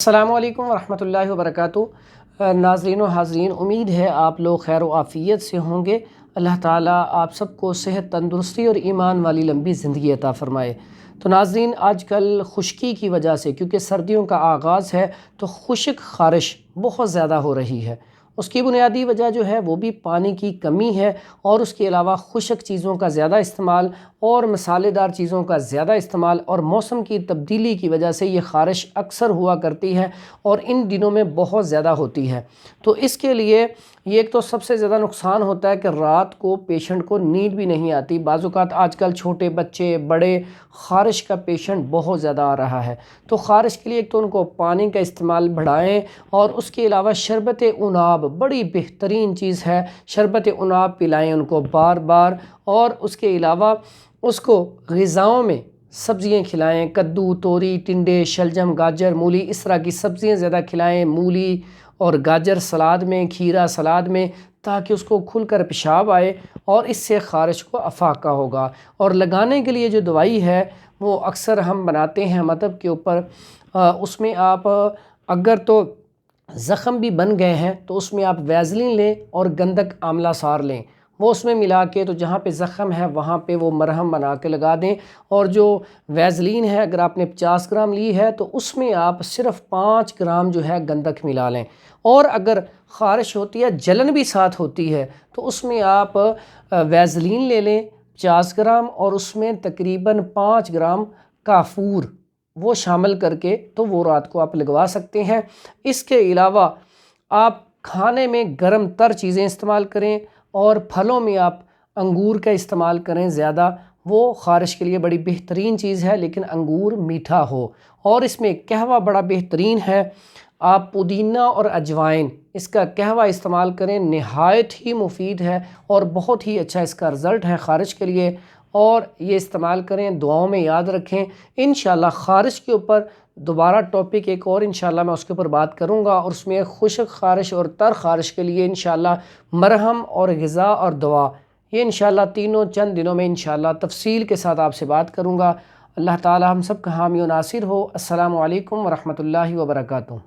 السلام علیکم ورحمۃ اللہ وبرکاتہ۔ ناظرین و حاضرین، امید ہے آپ لوگ خیر و عافیت سے ہوں گے۔ اللہ تعالیٰ آپ سب کو صحت، تندرستی اور ایمان والی لمبی زندگی عطا فرمائے۔ تو ناظرین، آج کل خشکی کی وجہ سے، کیونکہ سردیوں کا آغاز ہے، تو خشک خارش بہت زیادہ ہو رہی ہے۔ اس کی بنیادی وجہ جو ہے وہ بھی پانی کی کمی ہے، اور اس کے علاوہ خشک چیزوں کا زیادہ استعمال اور مسالے دار چیزوں کا زیادہ استعمال، اور موسم کی تبدیلی کی وجہ سے یہ خارش اکثر ہوا کرتی ہے اور ان دنوں میں بہت زیادہ ہوتی ہے۔ تو اس کے لیے یہ ایک تو سب سے زیادہ نقصان ہوتا ہے کہ رات کو پیشنٹ کو نیند بھی نہیں آتی۔ بعض اوقات آج کل چھوٹے بچے، بڑے، خارش کا پیشنٹ بہت زیادہ آ رہا ہے۔ تو خارش کے لیے ایک تو ان کو پانی کا استعمال بڑھائیں، اور اس کے علاوہ شربت عناب بڑی بہترین چیز ہے۔ شربت عناب پلائیں ان کو بار بار، اور اس کے علاوہ اس کو غذاؤں میں سبزیاں کھلائیں، کدو، توری، ٹنڈے، شلجم، گاجر، مولی، اس طرح کی سبزیاں زیادہ کھلائیں، مولی اور گاجر سلاد میں، کھیرا سلاد میں، تاکہ اس کو کھل کر پیشاب آئے اور اس سے خارش کو افاقہ ہوگا۔ اور لگانے کے لیے جو دوائی ہے وہ اکثر ہم بناتے ہیں مطلب کے اوپر، اس میں آپ اگر تو زخم بھی بن گئے ہیں تو اس میں آپ ویزلین لیں اور گندک آملہ سار لیں، وہ اس میں ملا کے، تو جہاں پہ زخم ہے وہاں پہ وہ مرہم بنا کے لگا دیں۔ اور جو ویزلین ہے اگر آپ نے 50 گرام لی ہے تو اس میں آپ صرف 5 گرام جو ہے گندک ملا لیں۔ اور اگر خارش ہوتی ہے، جلن بھی ساتھ ہوتی ہے، تو اس میں آپ ویزلین لے لیں 50 گرام، اور اس میں تقریباً 5 گرام کافور وہ شامل کر کے، تو وہ رات کو آپ لگوا سکتے ہیں۔ اس کے علاوہ آپ کھانے میں گرم تر چیزیں استعمال کریں، اور پھلوں میں آپ انگور کا استعمال کریں زیادہ، وہ خارش کے لیے بڑی بہترین چیز ہے، لیکن انگور میٹھا ہو۔ اور اس میں قہوہ بڑا بہترین ہے، آپ پودینہ اور اجوائن اس کا قہوہ استعمال کریں، نہایت ہی مفید ہے اور بہت ہی اچھا اس کا رزلٹ ہے خارش کے لیے، اور یہ استعمال کریں، دعاؤں میں یاد رکھیں۔ انشاءاللہ خارش کے اوپر دوبارہ ٹاپک ایک اور انشاءاللہ میں اس کے اوپر بات کروں گا، اور اس میں خشک خارش اور تر خارش کے لیے انشاءاللہ مرہم اور غذا اور دوا، یہ انشاءاللہ تینوں چند دنوں میں انشاءاللہ تفصیل کے ساتھ آپ سے بات کروں گا۔ اللہ تعالی ہم سب کا حامی و ناصر ہو۔ السلام علیکم ورحمۃ اللہ وبرکاتہ۔